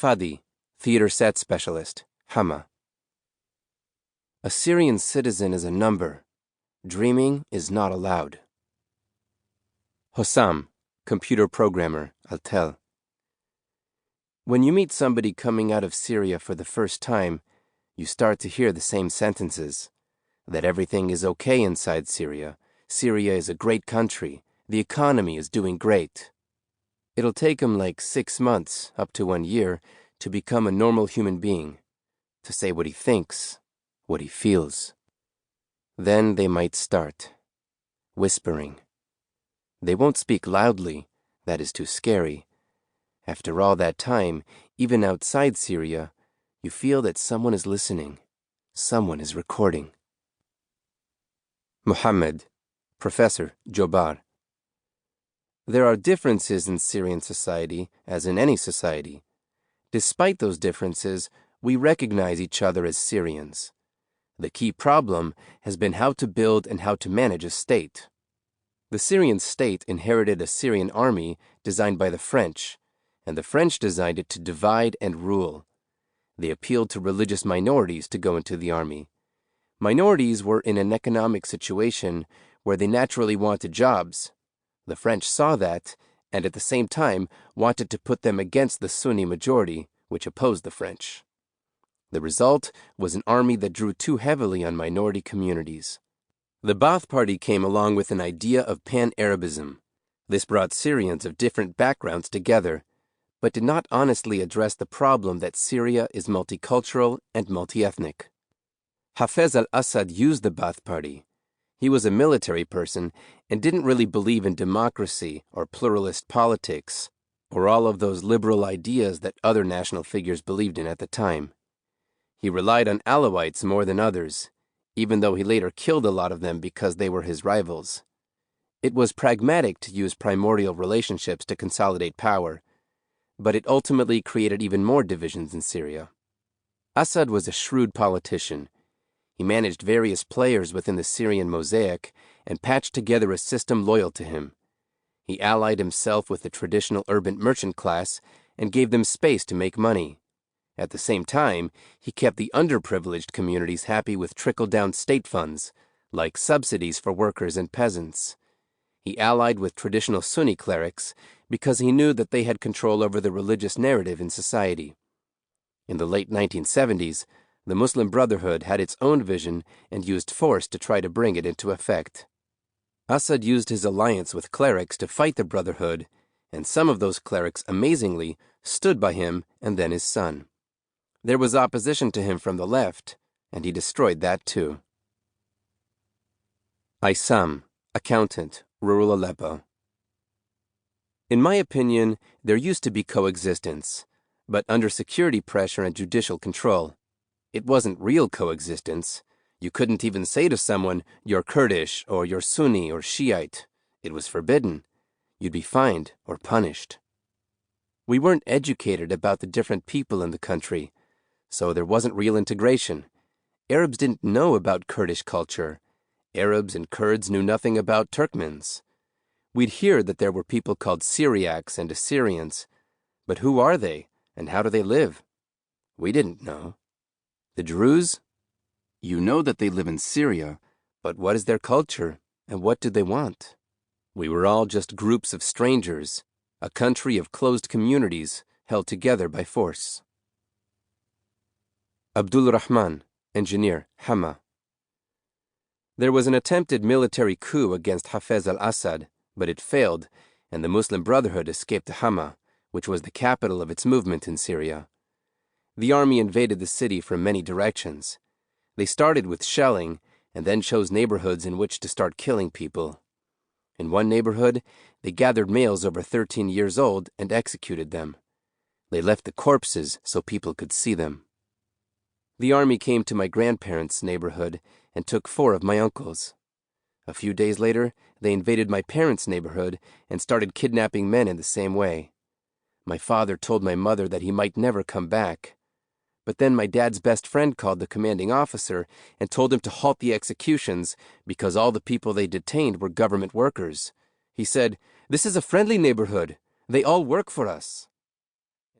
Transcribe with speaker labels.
Speaker 1: Fadi, theater set specialist, Hama. A Syrian citizen is a number. Dreaming is not allowed. Hossam, computer programmer, Altel. When you meet somebody coming out of Syria for the first time, you start to hear the same sentences. That everything is okay inside Syria. Syria is a great country. The economy is doing great. It'll take him like 6 months, up to 1 year, to become a normal human being, to say what he thinks, what he feels. Then they might start whispering. They won't speak loudly. That is too scary. After all that time, even outside Syria, you feel that someone is listening. Someone is recording. Muhammad, Professor, Jobar. There are differences in Syrian society, as in any society. Despite those differences, we recognize each other as Syrians. The key problem has been how to build and how to manage a state. The Syrian state inherited a Syrian army designed by the French, and the French designed it to divide and rule. They appealed to religious minorities to go into the army. Minorities were in an economic situation where they naturally wanted jobs. The French saw that, and at the same time wanted to put them against the Sunni majority, which opposed the French. The result was an army that drew too heavily on minority communities. The Ba'ath Party came along with an idea of pan-Arabism. This brought Syrians of different backgrounds together, but did not honestly address the problem that Syria is multicultural and multi-ethnic. Hafez al-Assad used the Ba'ath Party. He was a military person and didn't really believe in democracy or pluralist politics, or all of those liberal ideas that other national figures believed in at the time. He relied on Alawites more than others, even though he later killed a lot of them because they were his rivals. It was pragmatic to use primordial relationships to consolidate power, but it ultimately created even more divisions in Syria. Assad was a shrewd politician. He managed various players within the Syrian mosaic and patched together a system loyal to him. He allied himself with the traditional urban merchant class and gave them space to make money. At the same time, he kept the underprivileged communities happy with trickle-down state funds, like subsidies for workers and peasants. He allied with traditional Sunni clerics because he knew that they had control over the religious narrative in society. In the late 1970s, the Muslim Brotherhood had its own vision and used force to try to bring it into effect. Assad used his alliance with clerics to fight the Brotherhood, and some of those clerics, amazingly, stood by him and then his son. There was opposition to him from the left, and he destroyed that too. Aysam, accountant, rural Aleppo. In my opinion, there used to be coexistence, but under security pressure and judicial control. It wasn't real coexistence. You couldn't even say to someone, "You're Kurdish," or "You're Sunni," or "Shiite." It was forbidden. You'd be fined or punished. We weren't educated about the different people in the country, so there wasn't real integration. Arabs didn't know about Kurdish culture. Arabs and Kurds knew nothing about Turkmens. We'd hear that there were people called Syriacs and Assyrians, but who are they, and how do they live? We didn't know. The Druze? You know that they live in Syria, but what is their culture, and what do they want? We were all just groups of strangers, a country of closed communities held together by force. Abdul Rahman, engineer, Hama. There was an attempted military coup against Hafez al-Assad, but it failed, and the Muslim Brotherhood escaped to Hama, which was the capital of its movement in Syria. The army invaded the city from many directions. They started with shelling, and then chose neighborhoods in which to start killing people. In one neighborhood, they gathered males over 13 years old and executed them. They left the corpses so people could see them. The army came to my grandparents' neighborhood and took 4 of my uncles. A few days later, they invaded my parents' neighborhood and started kidnapping men in the same way. My father told my mother that he might never come back. But then my dad's best friend called the commanding officer and told him to halt the executions because all the people they detained were government workers. He said, "This is a friendly neighborhood. They all work for us."